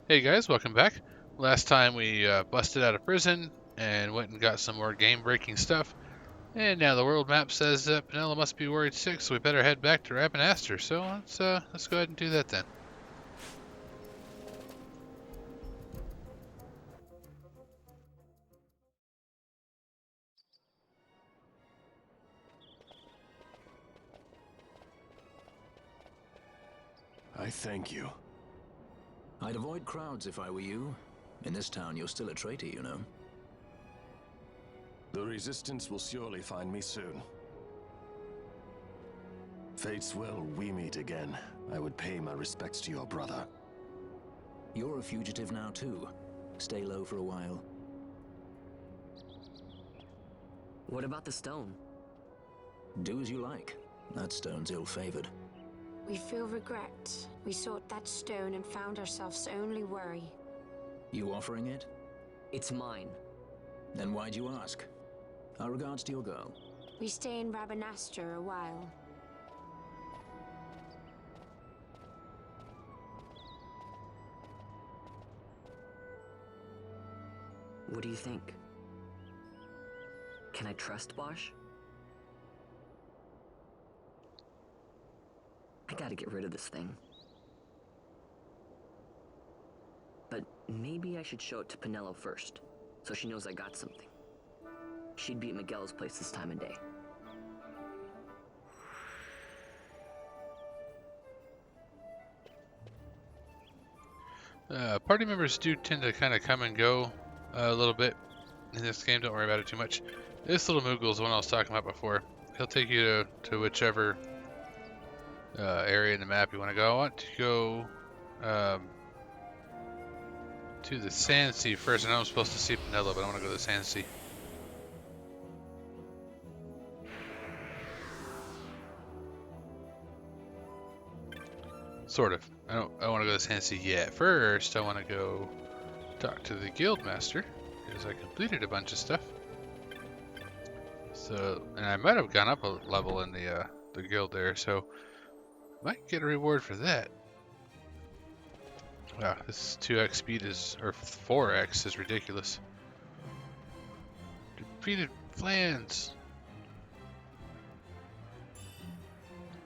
Hey guys, welcome back. Last time we busted out of prison and went and got some more game-breaking stuff. And now the world map says that Penelo must be worried sick, so we better head back to Rabanastre. So let's go ahead and do that then. I thank you. I'd avoid crowds if I were you. In this town, you're still a traitor, you know. The Resistance will surely find me soon. Fate's will, we meet again. I would pay my respects to your brother. You're a fugitive now, too. Stay low for a while. What about the stone? Do as you like. That stone's ill-favored. We feel regret. We sought that stone and found ourselves only worry. You offering it? It's mine. Then why'd you ask? Our regards to your girl. We stay in Rabanastre a while. What do you think? Can I trust Basch? I gotta get rid of this thing. But maybe I should show it to Penelo first, so she knows I got something. She'd be at Miguel's place this time of day. Party members do tend to kind of come and go a little bit in this game. Don't worry about it too much. This little Moogle is the one I was talking about before. He'll take you to whichever area in the map you want to go. I want to go to the Sand Sea first. I know I'm supposed to see Penelo, but I want to go to the Sand Sea. Sort of. I don't want to go to the Sand Sea yet. First, I want to go talk to the guild master because I completed a bunch of stuff. So, and I might have gone up a level in the guild there, so might get a reward for that. Wow, this 2x speed is, or 4x is ridiculous. Defeated plans.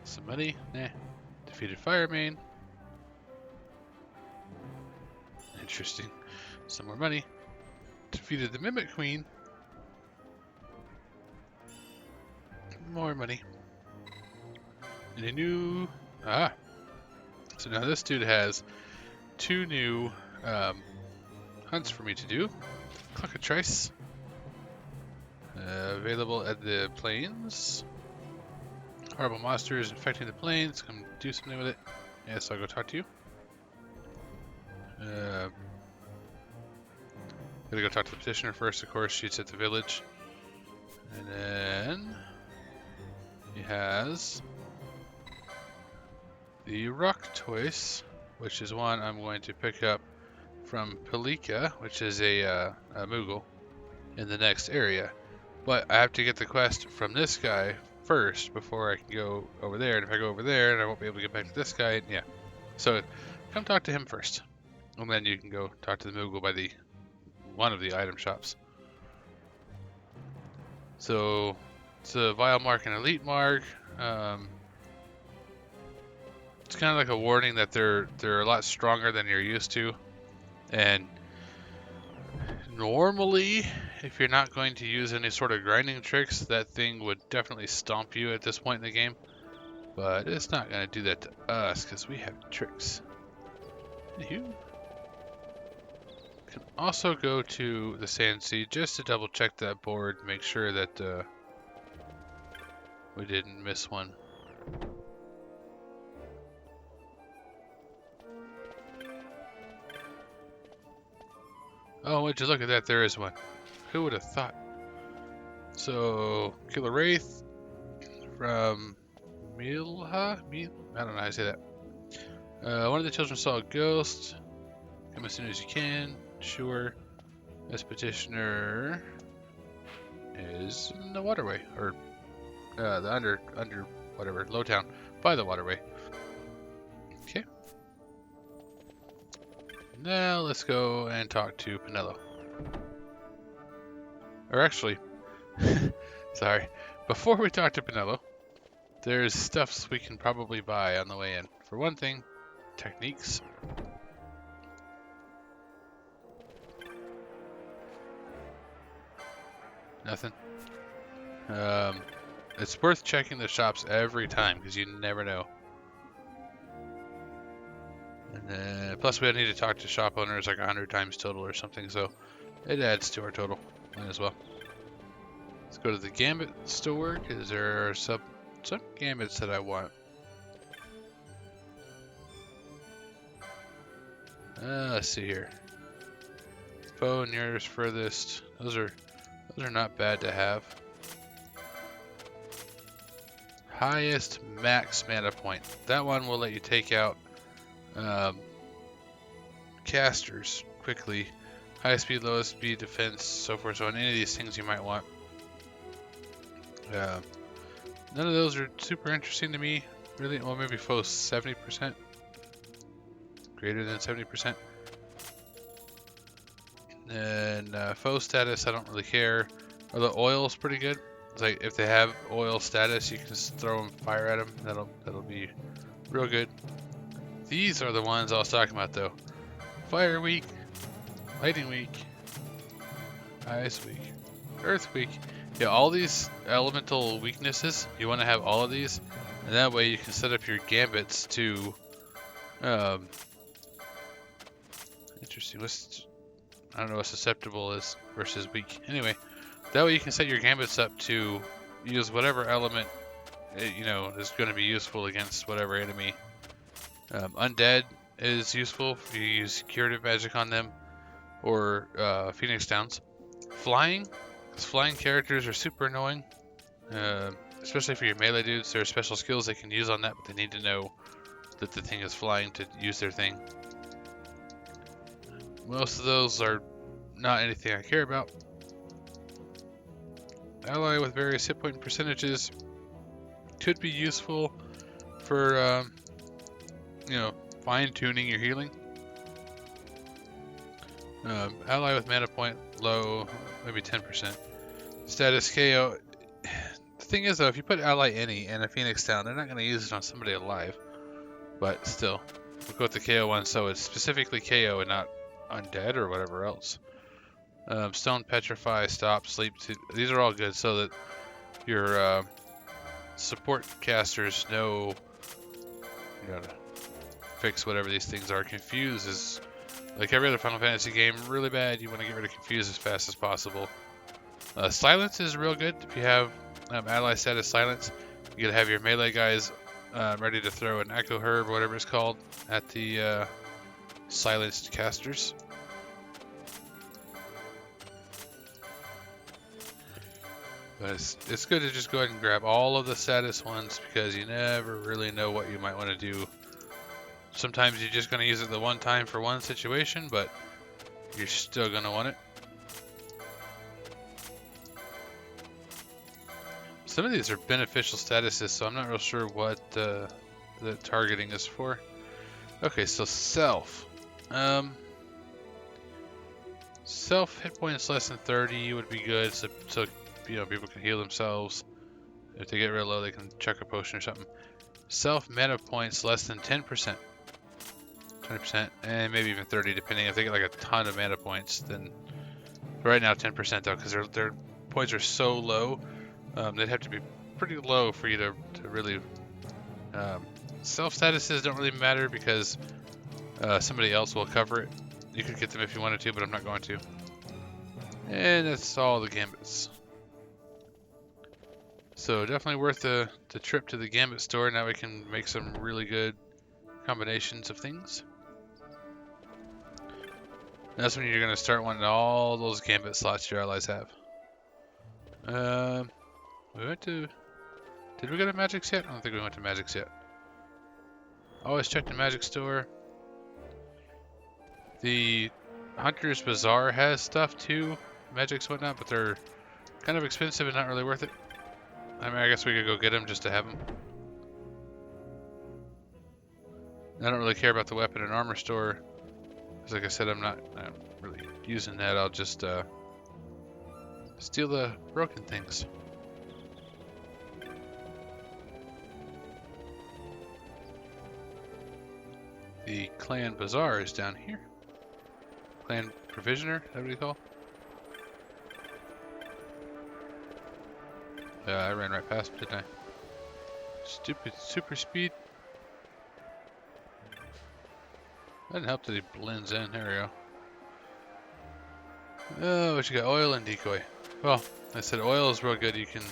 Some money? Nah. Defeated fire main. Interesting. Some more money. Defeated the Mimic Queen. More money. And a new... So now this dude has 2 new hunts for me to do. Cockatrice. Available at the plains. Horrible monsters infecting the plains. Come do something with it. Yes, I'll go talk to you. Gotta go talk to the petitioner first, of course. She's at the village. And then he has the rock toys, which is one I'm going to pick up from Pelika, which is a Moogle, in the next area. But I have to get the quest from this guy first before I can go over there. And if I go over there, then I won't be able to get back to this guy. Yeah. So come talk to him first. And then you can go talk to the Moogle by the one of the item shops. So it's a Vile Mark and Elite Mark. It's kind of like a warning that they're a lot stronger than you're used to. And normally, if you're not going to use any sort of grinding tricks, that thing would definitely stomp you at this point in the game. But it's not going to do that to us because we have tricks. You can also go to the Sand Sea just to double check that board, make sure that we didn't miss one. Oh, would you look at that? There is one. Who would have thought? So, kill a wraith from Milha? I don't know how to say that. One of the children saw a ghost. Come as soon as you can. Sure. This petitioner is in the waterway, or the under whatever, low town, by the waterway. Okay. Now let's go and talk to Penelo. Or actually, sorry. Before we talk to Penelo, there's stuffs we can probably buy on the way in. For one thing, techniques. Nothing. It's worth checking the shops every time because you never know. And then, plus we need to talk to shop owners like 100 times total or something, so it adds to our total. Might as well. Let's go to the Gambit store because there are some Gambits that I want. Let's see here. Foe nearest furthest. Those are not bad to have. Highest max mana point. That one will let you take out casters quickly. High speed, lowest speed, defense, so forth. So on any of these things you might want. None of those are super interesting to me. Really, well, maybe foe 70%. Greater than 70%. And foe status, I don't really care. Although oil's pretty good. It's like if they have oil status, you can just throw fire at them. That'll be real good. These are the ones I was talking about though. Fire weak, lightning weak, ice weak, earth weak. Yeah, all these elemental weaknesses, you want to have all of these, and that way you can set up your gambits to. Interesting. I don't know what susceptible is versus weak. Anyway, that way you can set your gambits up to use whatever element is going to be useful against whatever enemy. Undead is useful if you use curative magic on them, or Phoenix Downs. Flying, because flying characters are super annoying, especially for your melee dudes. There are special skills they can use on that, but they need to know that the thing is flying to use their thing. Most of those are not anything I care about. Ally with various hit point percentages could be useful for, fine-tuning your healing. Ally with mana point low, maybe 10%. Status KO. The thing is, though, if you put ally any and a Phoenix down, they're not going to use it on somebody alive. But still, we'll go with the KO one, so it's specifically KO and not undead or whatever else. Stone, Petrify, Stop, Sleep. These are all good so that your support casters know you gotta fix whatever these things are. Confuse is, like every other Final Fantasy game, really bad. You want to get rid of Confuse as fast as possible. Silence is real good. If you have ally status Silence, you gotta have your melee guys ready to throw an Echo Herb or whatever it's called at the silenced casters. But it's good to just go ahead and grab all of the status ones because you never really know what you might want to do. Sometimes you're just going to use it the one time for one situation, but you're still going to want it. Some of these are beneficial statuses, so I'm not real sure what the targeting is for. Okay, so self. Self hit points less than 30 would be good, so people can heal themselves. If they get real low, they can chuck a potion or something. Self mana points less than 10%. 20%, and maybe even 30, depending. If they get like a ton of mana points, then right now 10% though, because their points are so low. They'd have to be pretty low for you to really. Self statuses don't really matter because somebody else will cover it. You could get them if you wanted to, but I'm not going to. And that's all the gambits. So definitely worth the trip to the Gambit store. Now we can make some really good combinations of things. That's when you're going to start wanting all those Gambit slots your allies have. We went to... Did we go to Magic's yet? I don't think we went to Magic's yet. Always check the Magic store. The Hunter's Bazaar has stuff too, Magic's whatnot, but they're kind of expensive and not really worth it. I mean, I guess we could go get them just to have them. I don't really care about the weapon and armor store. 'Cause like I said, I'm not really using that. I'll just steal the broken things. The clan bazaar is down here. Clan provisioner, is that what you call? I ran right past him, didn't I? Stupid super speed. Doesn't help that he blends in. There we go. Oh, what you got? Oil and decoy. Well, I said oil is real good. You can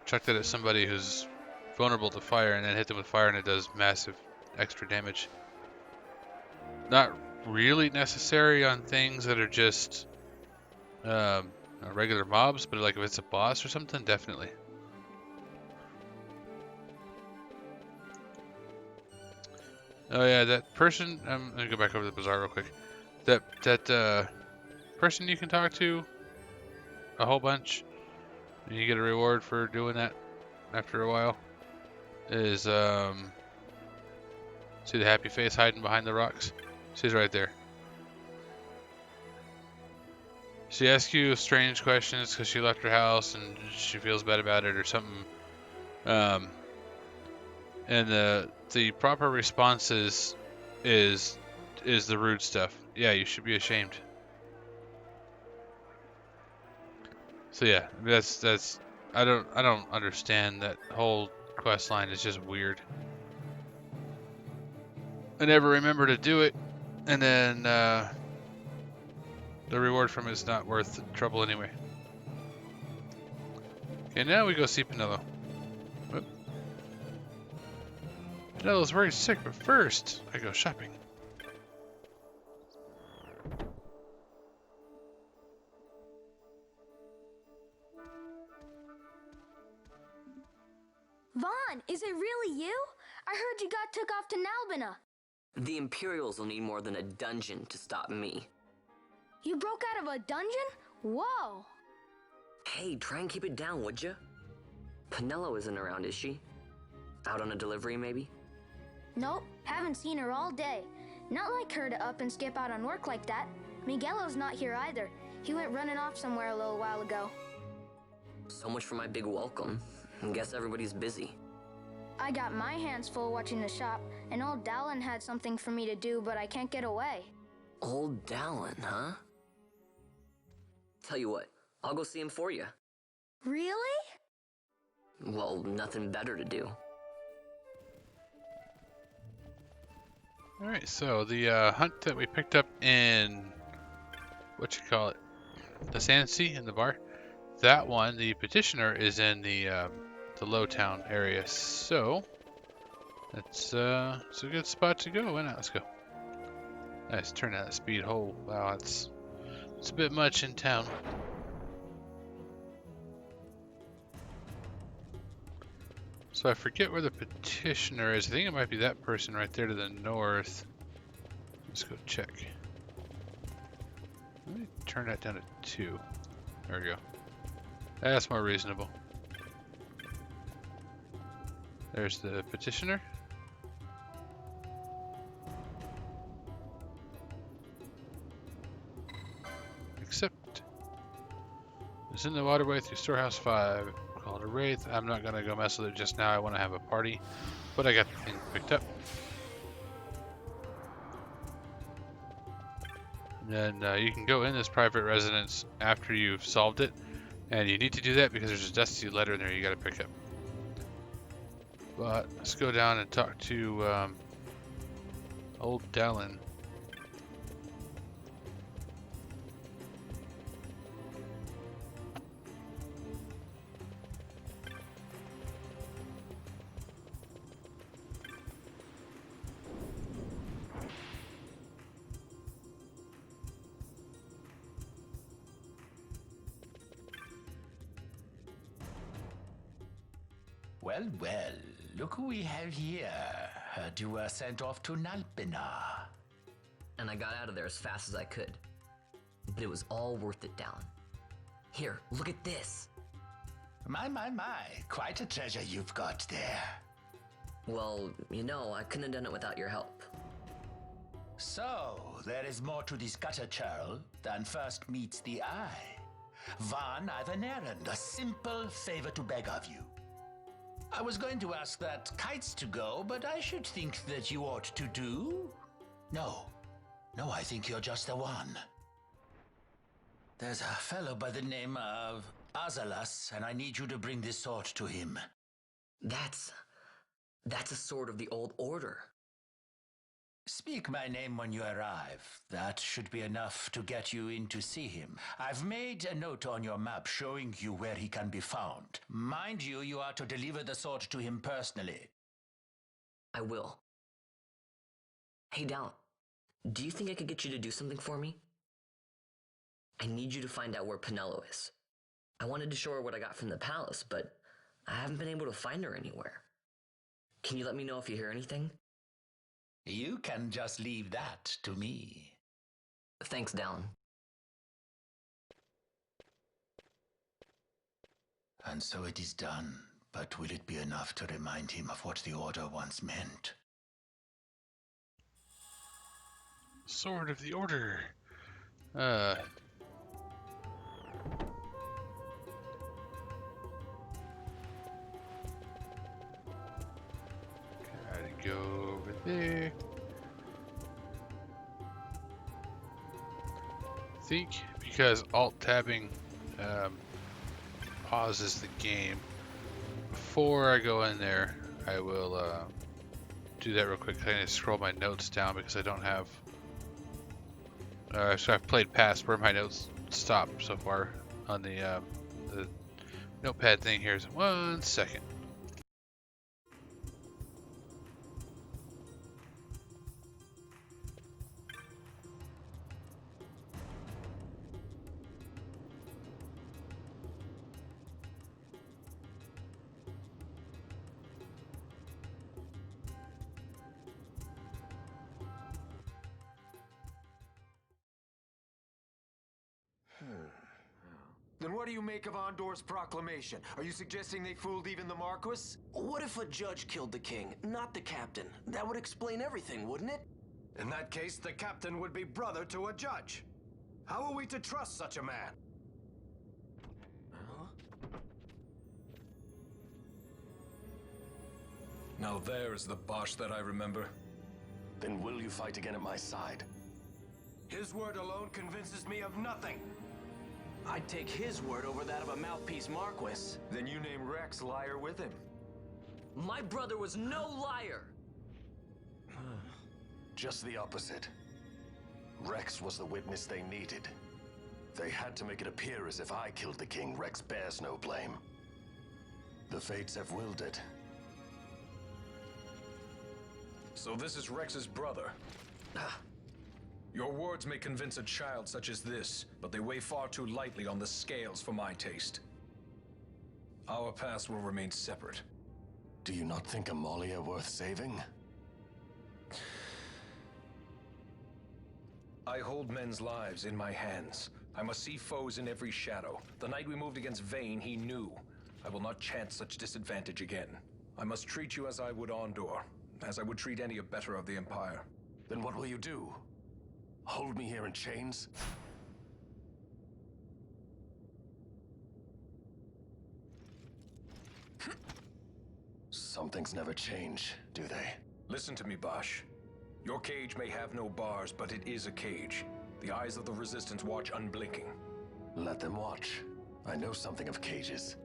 chuck that at somebody who's vulnerable to fire and then hit them with fire and it does massive extra damage. Not really necessary on things that are just regular mobs, but like if it's a boss or something, definitely. Oh yeah, that person. I'm gonna go back over to the bazaar real quick. That person you can talk to a whole bunch, and you get a reward for doing that after a while. Is see the happy face hiding behind the rocks? She's right there. She asks you strange questions because she left her house and she feels bad about it or something. And the proper response is the rude stuff. Yeah, you should be ashamed. So yeah, that's I don't understand that whole quest line. Is just weird. I never remember to do it, and then the reward from it is not worth the trouble anyway. Okay, now we go see Penelo. Whoop. Penelo's very sick, but first I go shopping. Vaughn, is it really you? I heard you got took off to Nalbina. The Imperials will need more than a dungeon to stop me. You broke out of a dungeon? Whoa! Hey, try and keep it down, would ya? Penelo isn't around, is she? Out on a delivery, maybe? Nope, haven't seen her all day. Not like her to up and skip out on work like that. Miguelo's not here either. He went running off somewhere a little while ago. So much for my big welcome. Guess everybody's busy. I got my hands full watching the shop, and old Dallin had something for me to do, but I can't get away. Old Dallin, huh? Tell you what, I'll go see him for you. Really? Well, nothing better to do. Alright, so the hunt that we picked up in, what you call it, the Sand Sea in the bar, that one, the petitioner, is in the Lowtown area, so it's a good spot to go. Why not? Let's go. Nice, turn that speed. Oh, wow, it's a bit much in town. So I forget where the petitioner is. I think it might be that person right there to the north. Let's go check. Let me turn that down to 2. There we go. That's more reasonable. There's the petitioner. Accept. It's in the waterway through Storehouse 5. Call it a wraith. I'm not gonna go mess with it just now. I want to have a party, but I got the thing picked up. And then you can go in this private residence after you've solved it, and you need to do that because there's a dusty letter in there you got to pick up. But let's go down and talk to old Dallin. Well, well, look who we have here. Heard you were sent off to Nalbina. And I got out of there as fast as I could. But it was all worth it, Dallin. Here, look at this. My, quite a treasure you've got there. Well, you know, I couldn't have done it without your help. So, there is more to this gutter churl than first meets the eye. Van, I've an errand, a simple favor to beg of you. I was going to ask that kites to go, but I should think that you ought to do. No, I think you're just the one. There's a fellow by the name of Azalas, and I need you to bring this sword to him. That's a sword of the old order. Speak my name when you arrive. That should be enough to get you in to see him. I've made a note on your map showing you where he can be found. Mind you, you are to deliver the sword to him personally. I will. Hey, Dallin, do you think I could get you to do something for me? I need you to find out where Penelo is. I wanted to show her what I got from the palace, but I haven't been able to find her anywhere. Can you let me know if you hear anything? You can just leave that to me. Thanks, Dallin. And so it is done, but will it be enough to remind him of what the Order once meant? Sword of the Order. Gotta go over there. I think because alt-tabbing pauses the game, before I go in there, I will do that real quick. I need to scroll my notes down because I don't have... so I've played past where my notes stop so far on the notepad thing here. 1 second. Then what do you make of Andor's proclamation? Are you suggesting they fooled even the Marquis? What if a judge killed the king, not the captain? That would explain everything, wouldn't it? In that case, the captain would be brother to a judge. How are we to trust such a man? Now there is the Basch that I remember. Then will you fight again at my side? His word alone convinces me of nothing. I'd take his word over that of a mouthpiece Marquis. Then you name Rex liar with him. My brother was no liar! Just the opposite. Rex was the witness they needed. They had to make it appear as if I killed the king. Rex bears no blame. The fates have willed it. So this is Rex's brother. Your words may convince a child such as this, but they weigh far too lightly on the scales for my taste. Our past will remain separate. Do you not think Amalia worth saving? I hold men's lives in my hands. I must see foes in every shadow. The night we moved against Vayne, he knew. I will not chance such disadvantage again. I must treat you as I would Andor, as I would treat any abettor of the Empire. Then what will you do? Hold me here in chains? Some things never change, do they? Listen to me, Basch. Your cage may have no bars, but it is a cage. The eyes of the Resistance watch unblinking. Let them watch. I know something of cages.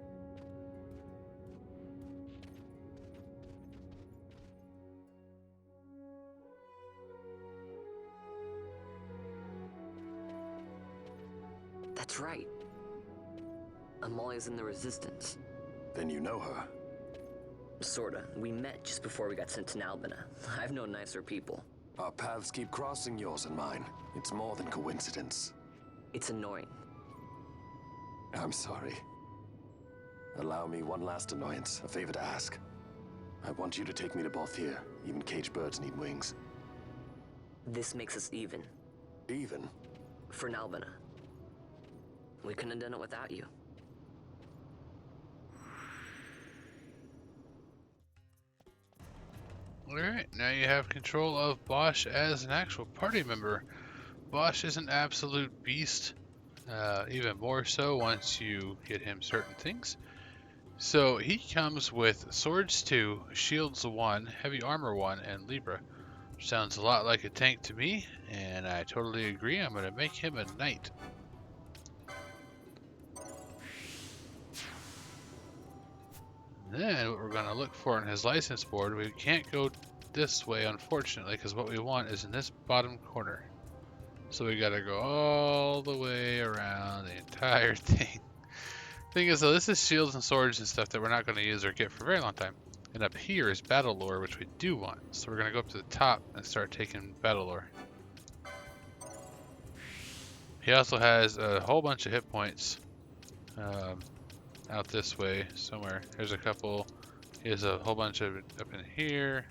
That's right. Amalia's in the Resistance. Then you know her. Sorta. We met just before we got sent to Nalbina. I've known nicer people. Our paths keep crossing, yours and mine. It's more than coincidence. It's annoying. I'm sorry. Allow me one last annoyance, a favor to ask. I want you to take me to Balthier. Even caged birds need wings. This makes us even. Even? For Nalbina. We couldn't have done it without you. Alright, now you have control of Basch as an actual party member. Basch is an absolute beast, even more so once you get him certain things. So he comes with swords 2, shields 1, heavy armor 1, and Libra. Sounds a lot like a tank to me, and I totally agree. I'm going to make him a knight. Then what we're going to look for in his license board, we can't go this way unfortunately, because what we want is in this bottom corner. So we got to go all the way around the entire thing. Thing is though, this is shields and swords and stuff that we're not going to use or get for a very long time. And up here is battle lore, which we do want. So we're going to go up to the top and start taking battle lore. He also has a whole bunch of hit points out this way somewhere. There's a couple. He has a whole bunch of it up in here.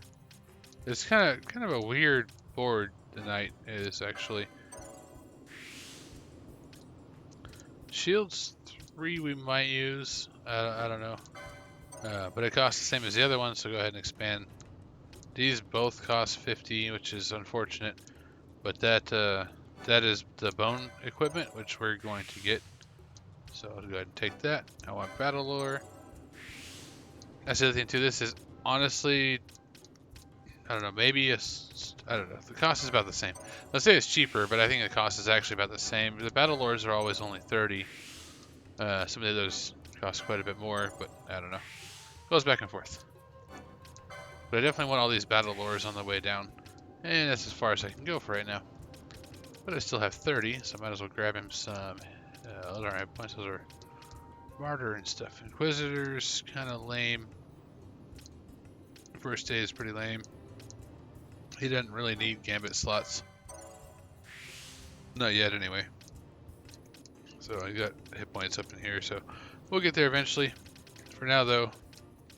It's kind of a weird board the knight is actually. Shields 3 we might use. I don't know. But it costs the same as the other one, so go ahead and expand. These both cost 50, which is unfortunate. But that is the bone equipment, which we're going to get. So I'll go ahead and take that. I want battle lore. That's the other thing too. This is honestly, I don't know, maybe I don't know. The cost is about the same. Let's say it's cheaper, but I think the cost is actually about the same. The battle lores are always only 30. Some of those cost quite a bit more, but I don't know. Goes back and forth. But I definitely want all these battle lores on the way down. And that's as far as I can go for right now. But I still have 30, so I might as well grab him some other high points. Those are martyr and stuff. Inquisitors, kind of lame. First day is pretty lame. He doesn't really need gambit slots. Not yet, anyway. So I got hit points up in here, so we'll get there eventually. For now, though,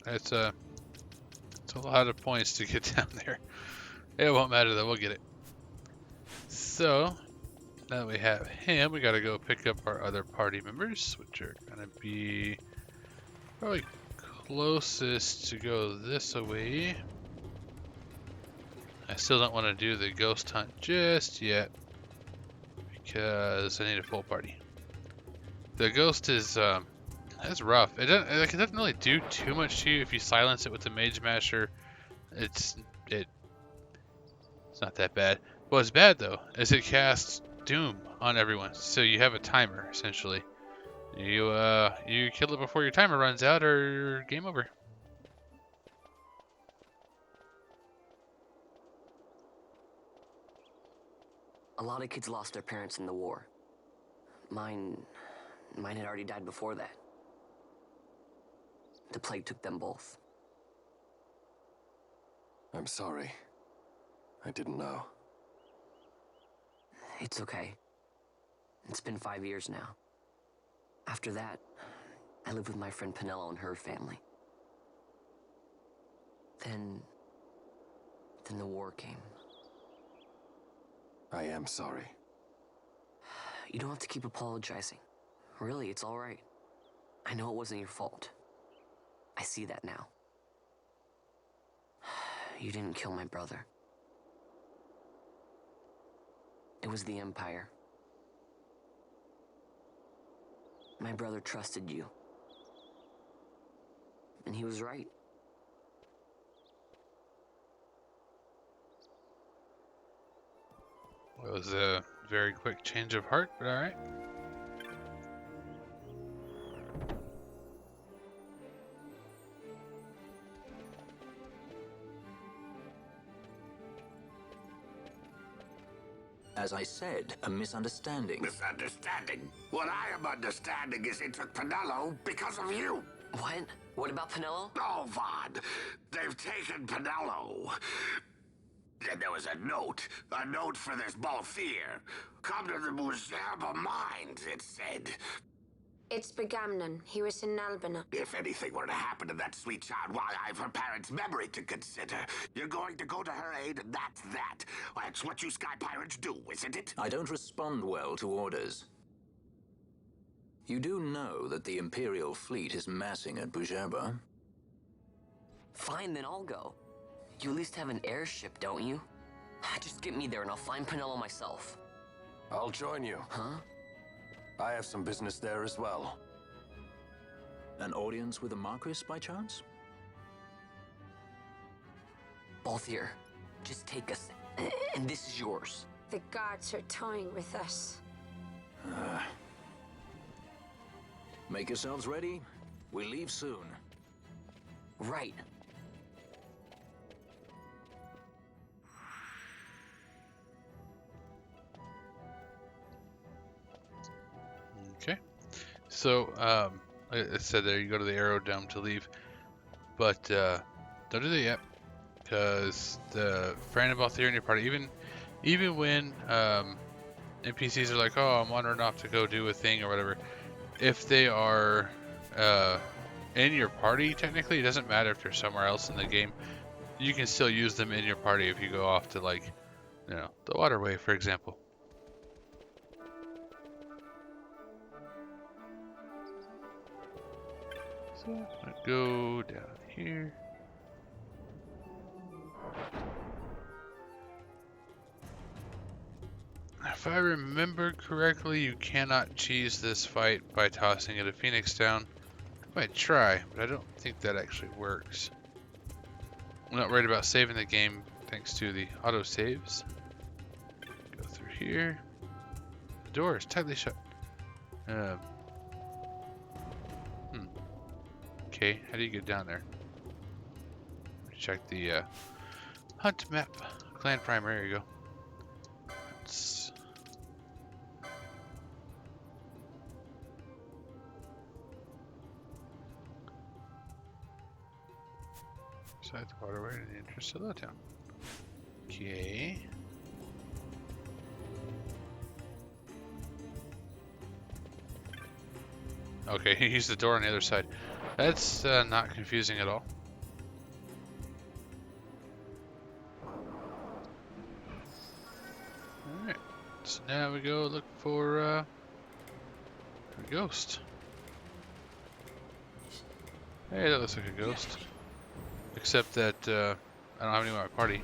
it's a lot of points to get down there. It won't matter though, we'll get it. So now that we have him, we gotta go pick up our other party members, which are gonna be probably closest to go this way. I still don't want to do the ghost hunt just yet because I need a full party. The ghost is that's rough. It doesn't really do too much to you if you silence it with the mage masher. It's not that bad. What's bad though is it casts doom on everyone. So you have a timer essentially. You kill it before your timer runs out, or game over. A lot of kids lost their parents in the war. Mine had already died before that. The plague took them both. I'm sorry. I didn't know. It's okay. It's been 5 years now. After that, I lived with my friend Penelo and her family. Then the war came. I am sorry. You don't have to keep apologizing. Really, it's all right. I know it wasn't your fault. I see that now. You didn't kill my brother. It was the Empire. My brother trusted you. And he was right. Well, it was a very quick change of heart, but alright. As I said, a misunderstanding. Misunderstanding? What I am understanding is it took Penelo because of you. What? What about Penelo? Oh, Vaughn. They've taken Penelo. And there was a note for this Balthier. Come to the Muserba Mines, it said. It's Begamnon. He was in Nalbina. If anything were to happen to that sweet child, why, I've her parents' memory to consider. You're going to go to her aid, and that's that. That's what you sky pirates do, isn't it? I don't respond well to orders. You do know that the Imperial fleet is massing at Bujerba? Fine, then I'll go. You at least have an airship, don't you? Just get me there and I'll find Penelo myself. I'll join you. Huh? I have some business there as well. An audience with the Marquis, by chance? Both here. Just take us, and this is yours. The guards are toying with us. Make yourselves ready. We leave soon. Right. Okay. So, like I said there, you go to the arrow dome to leave. But, don't do that yet. Because the friend of both here in your party, even when NPCs are like, oh, I'm wandering off to go do a thing or whatever, if they are in your party, technically, it doesn't matter if they're somewhere else in the game. You can still use them in your party if you go off to, like, you know, the waterway, for example. So, I'm gonna go down here. If I remember correctly, you cannot cheese this fight by tossing it a phoenix down. I might try, but I don't think that actually works. I'm not worried about saving the game thanks to the auto saves. Go through here. The door is tightly shut. Okay, how do you get down there? Check the hunt map. Clan primary, there you go. Let's... Beside the waterway in the interest of the town. Okay. Okay, he used the door on the other side. That's not confusing at all. Alright, so now we go look for a ghost. Hey, that looks like a ghost. Except that I don't have anyone in my party.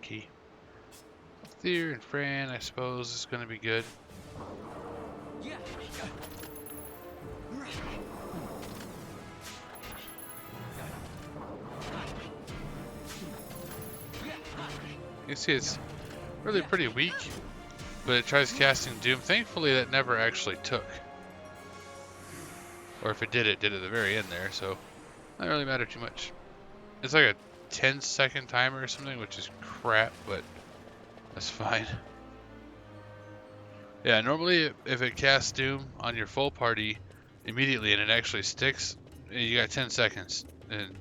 Key. Thea and Fran, I suppose, is going to be good. You see, it's really pretty weak, but it tries casting Doom. Thankfully, that never actually took. Or if it did at the very end there, so not really matter too much. It's like a 10-second timer or something, which is crap, but that's fine. Yeah, normally if it casts Doom on your full party immediately and it actually sticks, you got 10 seconds. And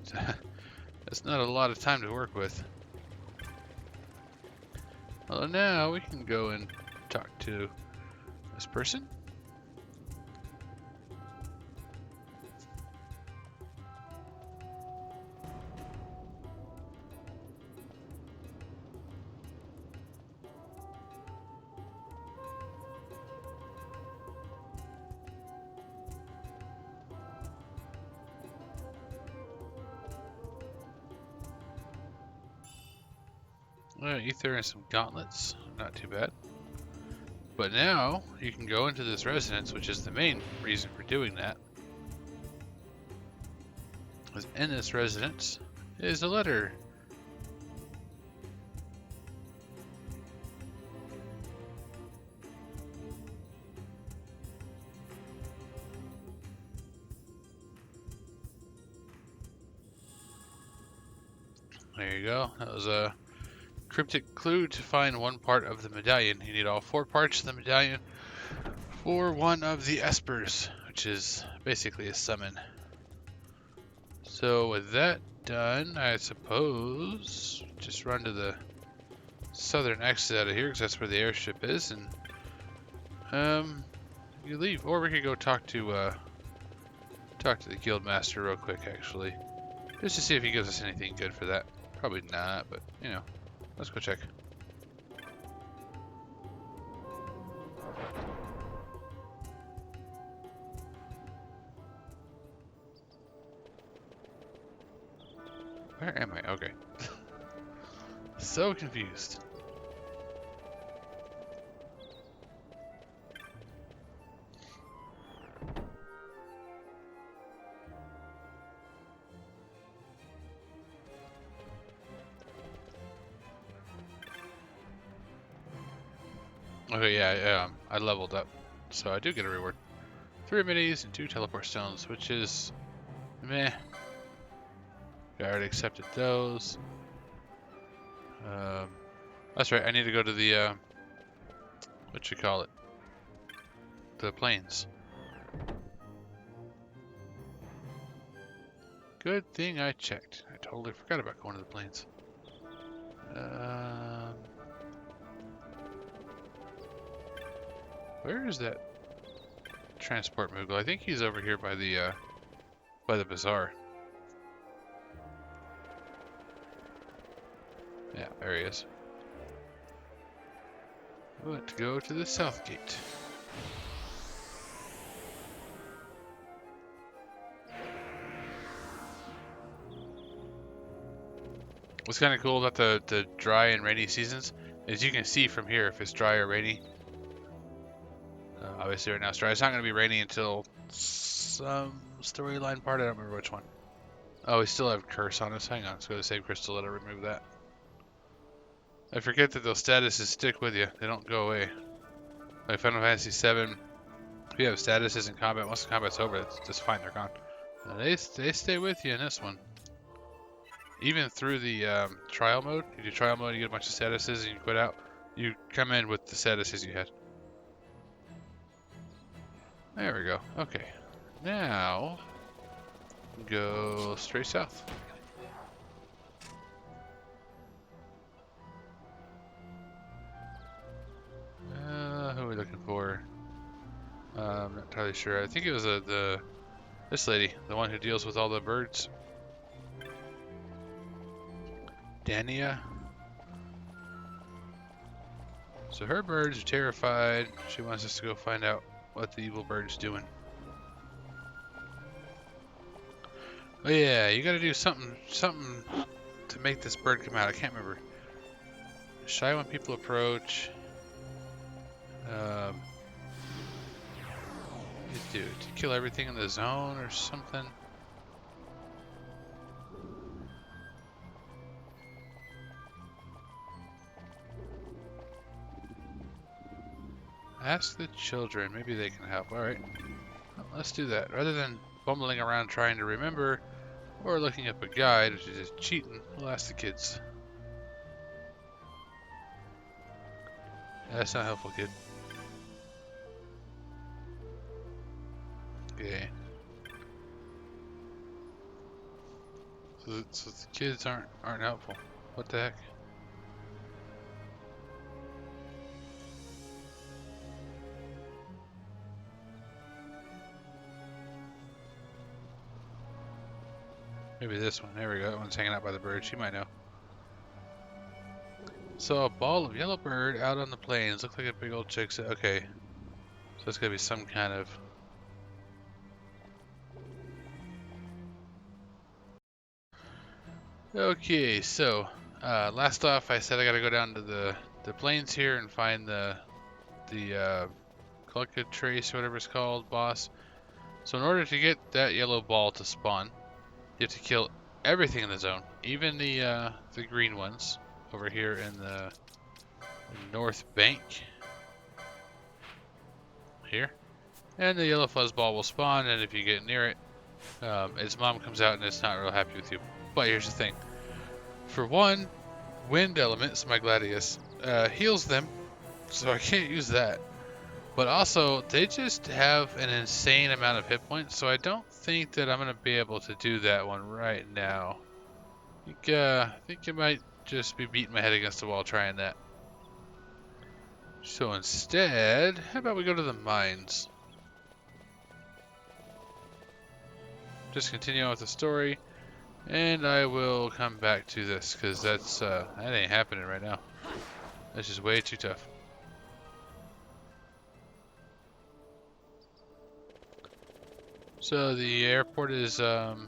that's not a lot of time to work with. Well, now we can go and talk to this person. Ether and some gauntlets, not too bad. But now you can go into this residence, which is the main reason for doing that. Because in this residence is a letter. There you go. That was a cryptic clue to find one part of the medallion. You need all 4 parts of the medallion for one of the espers, which is basically a summon. So with that done, I suppose just run to the southern exit out of here, because that's where the airship is, and you leave. Or we could go talk to the guild master real quick, actually, just to see if he gives us anything good for that. Probably not, but you know. Let's go check. Where am I? Okay. So confused. Okay, yeah, I leveled up, so I do get a reward. 3 minis and 2 teleport stones, which is meh. I already accepted those. That's right, I need to go to the, what you call it? The plains. Good thing I checked. I totally forgot about going to the plains. Where is that transport Moogle? I think he's over here by the bazaar. Yeah, there he is. Let's go to the south gate. What's kind of cool about the dry and rainy seasons is you can see from here if it's dry or rainy. Obviously right now it's dry. It's not going to be rainy until some storyline part. I don't remember which one. Oh, we still have Curse on us. Hang on, let's go to Save Crystal. Let her remove that. I forget that those statuses stick with you. They don't go away. Like Final Fantasy VII, if you have statuses in combat, once the combat's over, it's just fine. They're gone. They stay with you in this one. Even through the trial mode, you do trial mode, you get a bunch of statuses, and you quit out. You come in with the statuses you had. There we go. Okay. Now, go straight south. Who are we looking for? I'm not entirely sure. I think it was this lady, the one who deals with all the birds. Dania. So her birds are terrified. She wants us to go find out what the evil bird's doing. Oh yeah, you gotta do something to make this bird come out. I can't remember. Shy when people approach. You do to kill everything in the zone or something. Ask the children. Maybe they can help. Alright. Well, let's do that. Rather than bumbling around trying to remember or looking up a guide, which is just cheating, we'll ask the kids. That's not helpful, kid. Okay. So the kids aren't helpful. What the heck? Maybe this one. There we go. That one's hanging out by the bird. She might know. So a ball of yellow bird out on the plains. Looks like a big old chick. Okay. So it's gotta be some kind of. Okay, so last off, I said I gotta go down to the plains here and find the Collected-Trace, whatever it's called, boss. So in order to get that yellow ball to spawn, you have to kill everything in the zone, even the green ones over here in the north bank here, and the yellow fuzzball will spawn. And if you get near it, its mom comes out and it's not real happy with you. But here's the thing: for one, wind elements, my Gladius, heals them, so I can't use that. But also, they just have an insane amount of hit points, so I don't think that I'm going to be able to do that one right now. I think I might just be beating my head against the wall trying that. So instead, how about we go to the mines? Just continue on with the story, and I will come back to this, because that ain't happening right now. That's just way too tough. So the airport is in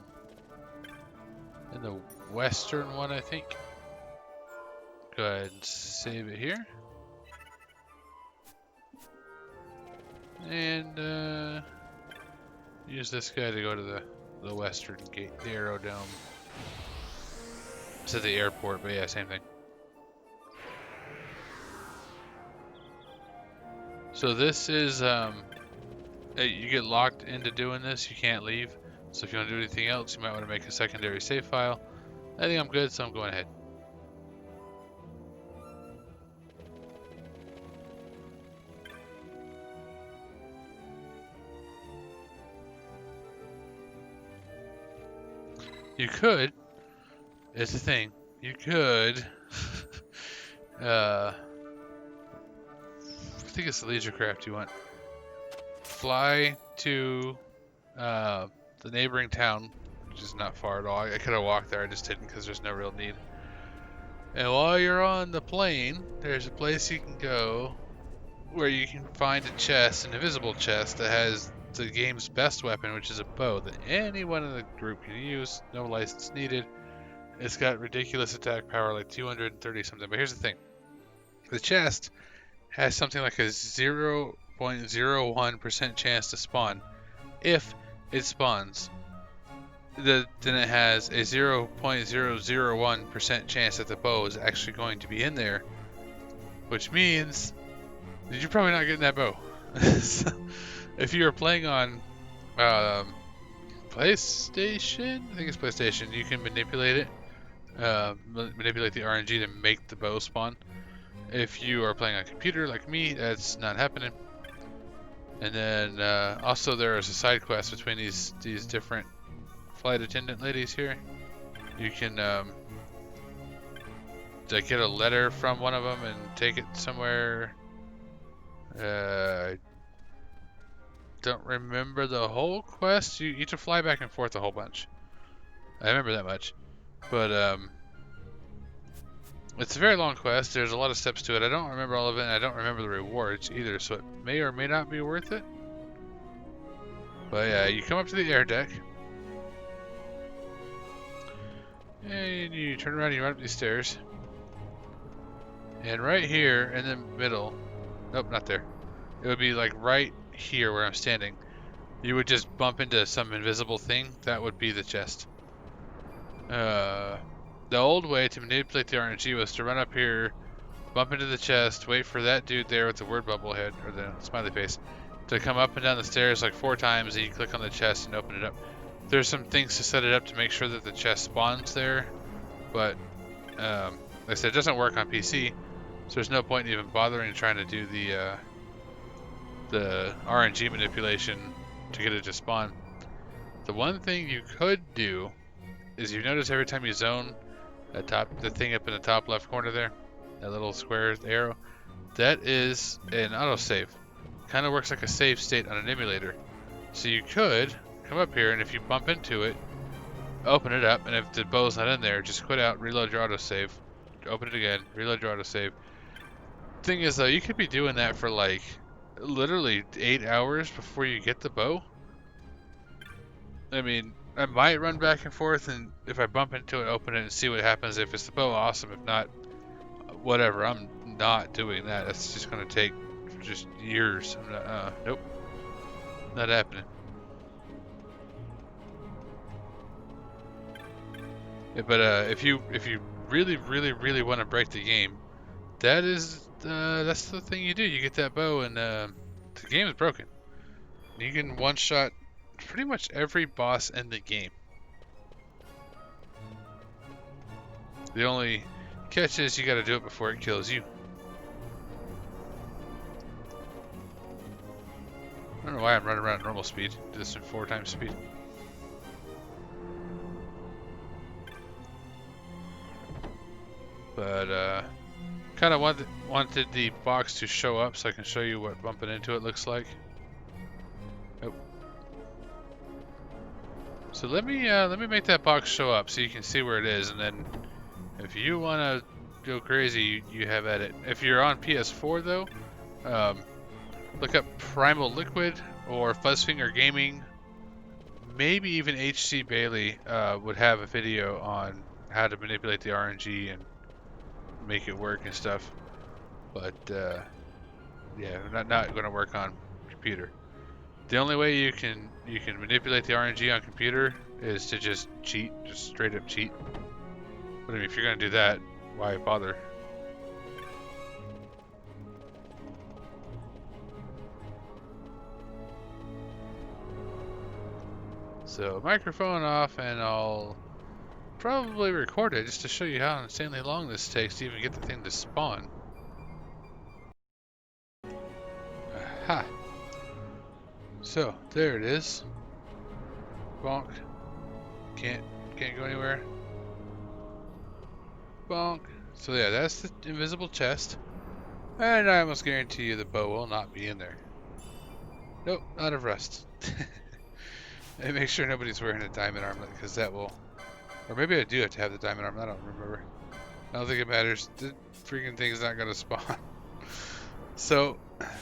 the western one, I think. Go ahead and save it here. And use this guy to go to the western gate, the Aerodome. It's at the airport, but yeah, same thing. So this is, you get locked into doing this, you can't leave. So if you want to do anything else, you might want to make a secondary save file. I think I'm good, so I'm going ahead. You could, it's a thing, you could, I think it's the leisure craft you want. Fly to the neighboring town, which is not far at all. I could have walked there, I just didn't because there's no real need. And while you're on the plane, there's a place you can go where you can find a chest, an invisible chest that has the game's best weapon, which is a bow that anyone in the group can use, no license needed. It's got ridiculous attack power, like 230 something. But here's the thing. The chest has something like a 0.01% chance to spawn. If it spawns, then it has a 0.001% chance that the bow is actually going to be in there, which means that you're probably not getting that bow. So, if you are playing on PlayStation, I think it's PlayStation, you can manipulate it, manipulate the RNG to make the bow spawn. If you are playing on a computer like me, that's not happening. And then also there is a side quest between these different flight attendant ladies here. You can get a letter from one of them and take it somewhere. I don't remember the whole quest. You need to fly back and forth a whole bunch. I remember that much. But it's a very long quest. There's a lot of steps to it. I don't remember all of it, and I don't remember the rewards either, so it may or may not be worth it. But yeah, you come up to the air deck. And you turn around and you run up these stairs. And right here in the middle, nope, not there. It would be like right here where I'm standing. You would just bump into some invisible thing. That would be the chest. The old way to manipulate the RNG was to run up here, bump into the chest, wait for that dude there with the word bubble head, or the smiley face, to come up and down the stairs like 4 times, and you click on the chest and open it up. There's some things to set it up to make sure that the chest spawns there, but like I said, it doesn't work on PC, so there's no point in even bothering trying to do the RNG manipulation to get it to spawn. The one thing you could do is, you notice every time you zone the thing up in the top left corner there, that little square arrow, that is an autosave. Kind of works like a save state on an emulator. So you could come up here, and if you bump into it, open it up, and if the bow's not in there, just quit out, reload your autosave, open it again, reload your autosave. Thing is though, you could be doing that for like literally 8 hours before you get the bow. I mean, I might run back and forth, and if I bump into it, open it and see what happens. If it's the bow, awesome. If not, whatever. I'm not doing that. That's just going to take just years. I'm not, nope. Not happening. Yeah, but if you really want to break the game, that's the thing you do. You get that bow, and the game is broken. You can one-shot pretty much every boss in the game. The only catch is you got to do it before it kills you. I don't know why I'm running around at normal speed. Do this in 4 times speed. But kind of wanted the box to show up so I can show you what bumping into it looks like. Oh. So let me make that box show up so you can see where it is, and then if you want to go crazy, you have at it. If you're on PS4 though, look up Primal Liquid or Fuzzfinger Gaming. Maybe even HC Bailey would have a video on how to manipulate the RNG and make it work and stuff. But yeah, not going to work on computer. The only way you can manipulate the RNG on computer is to just cheat, just straight up cheat. But I mean, if you're going to do that, why bother? So microphone off, and I'll probably record it just to show you how insanely long this takes to even get the thing to spawn. Aha! So there it is. Bonk. Can't go anywhere. Bonk. So yeah, that's the invisible chest. And I almost guarantee you the bow will not be in there. Nope, not of rust. And make sure nobody's wearing a diamond armlet, because that will... Or maybe I do have to have the diamond armlet, I don't remember. I don't think it matters. The freaking thing's not going to spawn. So,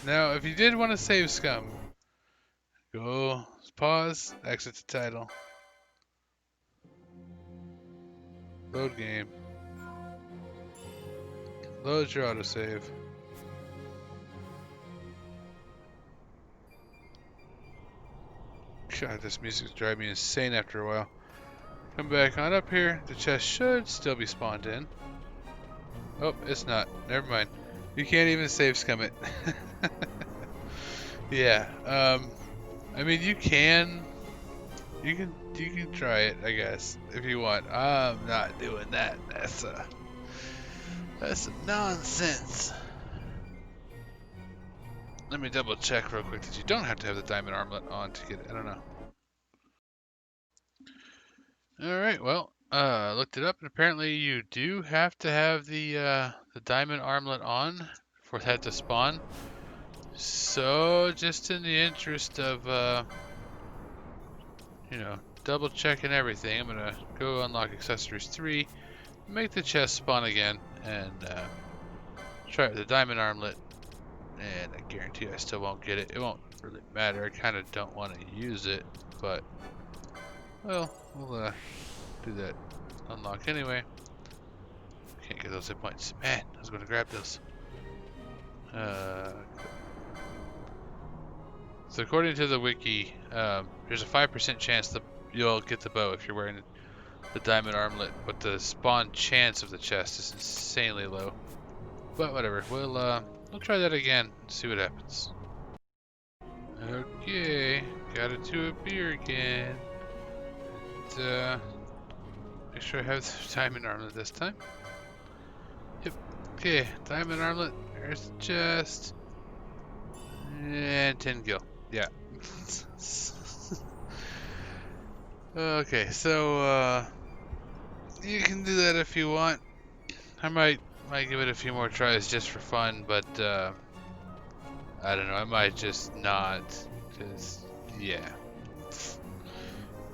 now if you did want to save scum, go pause, exit the title. Load game. Load your autosave. God, this music's driving me insane after a while. Come back on up here. The chest should still be spawned in. Oh, it's not. Never mind. You can't even save scum it. Yeah. I mean, you can try it, I guess, if you want. I'm not doing that. That's some nonsense. Let me double check real quick that you don't have to have the diamond armlet on to get it. I don't know. Alright, well, looked it up, and apparently you do have to have the diamond armlet on for that to spawn. So, just in the interest of, you know, double checking everything, I'm gonna go unlock accessories 3, make the chest spawn again, and try the diamond armlet. And I guarantee I still won't get it. It won't really matter. I kind of don't want to use it, but well, we'll do that unlock anyway. Can't get those hit points. Man, I was going to grab those. So according to the wiki, there's a 5% chance that you'll get the bow if you're wearing the diamond armlet, but the spawn chance of the chest is insanely low. But whatever, we'll try that again and see what happens. Okay, got it to a beer again. Make sure I have the diamond armlet this time. Yep. Okay, diamond armlet. There's the chest. And 10 gil. Yeah. Okay, so you can do that if you want. I might give it a few more tries just for fun, but I don't know, I might just not, because yeah.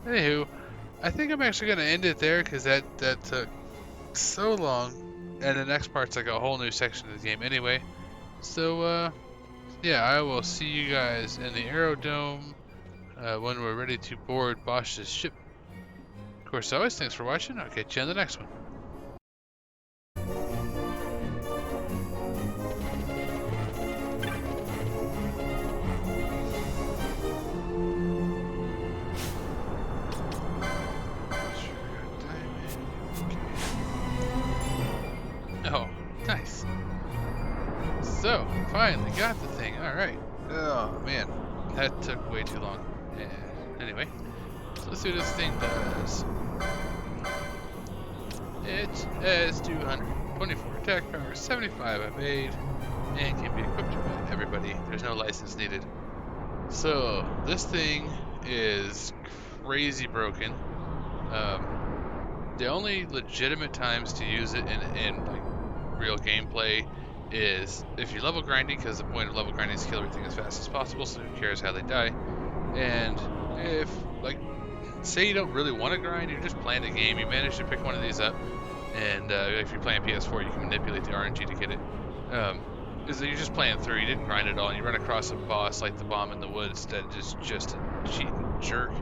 Anywho, I think I'm actually gonna end it there, because that took so long, and the next part's like a whole new section of the game anyway. So yeah, I will see you guys in the Aerodome when we're ready to board Basch's ship. Of course, always, thanks for watching. I'll catch you on the next one. Oh, nice. So, finally got the thing. Alright. Oh, man. That took way too long. Anyway, so let's see what this thing does. It has 224 attack power, 75 evade, and can be equipped by everybody. There's no license needed. So, this thing is crazy broken. The only legitimate times to use it in like real gameplay is if you're level grinding, because the point of level grinding is to kill everything as fast as possible, so who cares how they die. And if, like, say you don't really want to grind, you're just playing the game, you manage to pick one of these up, and if you're playing PS4, you can manipulate the RNG to get it. Is that you're just playing through, you didn't grind at all, and you run across a boss like the bomb in the woods that is just a cheating jerk,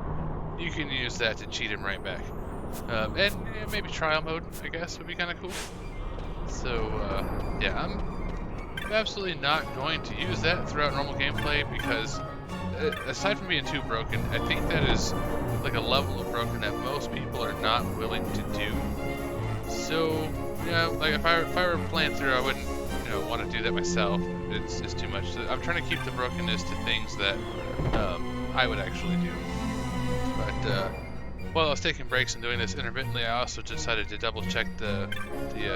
you can use that to cheat him right back. And maybe trial mode, I guess, would be kind of cool. So, yeah, I'm absolutely not going to use that throughout normal gameplay because, aside from being too broken, I think that is like a level of broken that most people are not willing to do. So, yeah, like if I were playing through, I wouldn't, want to do that myself. It's too much. So I'm trying to keep the brokenness to things that I would actually do. But while I was taking breaks and doing this intermittently, I also decided to double check the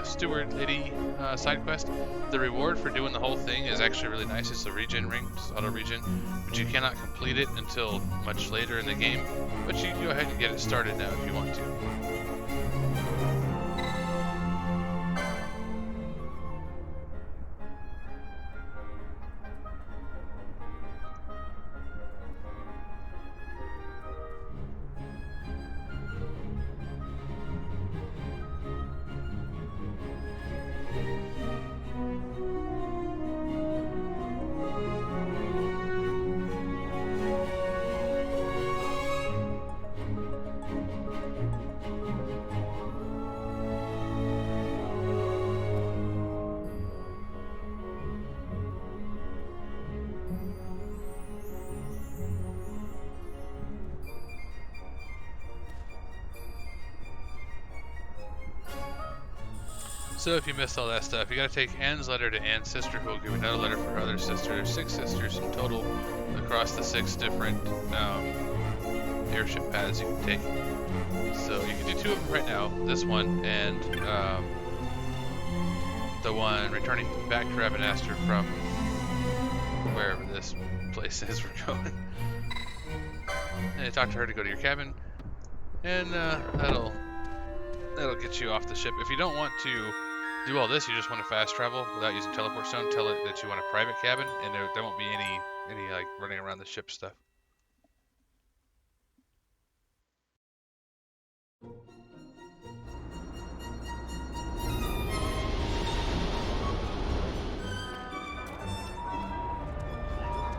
steward lady side quest. The reward for doing the whole thing is actually really nice. It's a regen ring, just auto regen, but you cannot complete it until much later in the game. But you can go ahead and get it started now if you want to. So if you missed all that stuff, you gotta take Anne's letter to Anne's sister, who will give you another letter for her other sister. There's 6 sisters in total across the 6 different airship paths you can take. So you can do 2 of them right now, this one and the one returning back to Ravenaster from wherever this place is we're going. And you talk to her to go to your cabin, and that'll get you off the ship. If you don't want to do all this, you just want to fast travel without using teleport stone, tell it that you want a private cabin, and there won't be any like running around the ship stuff.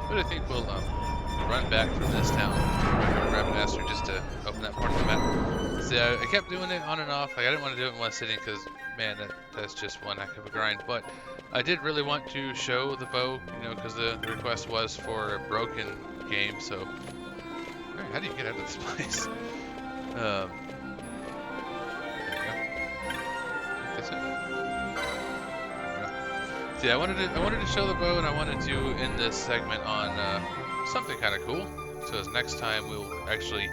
But I think we'll run back from this town, Ravenaster, just to open that part of the map. See, I kept doing it on and off. Like, I didn't want to do it in one sitting because, man, that's just one heck of a grind. But I did really want to show the bow, because the request was for a broken game. So, how do you get out of this place? There we go. That's it. See, I wanted to show the bow, and I wanted to end this segment on something kind of cool. So as next time we'll actually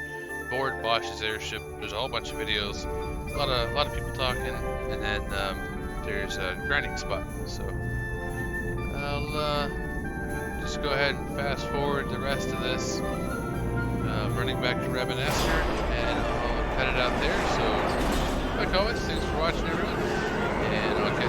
board Basch's airship. There's a whole bunch of videos, a lot of people talking, and then there's a grinding spot. So I'll just go ahead and fast forward the rest of this, running back to Ravenaster, and I'll head it out there. So like always, thanks for watching, everyone, and I'll catch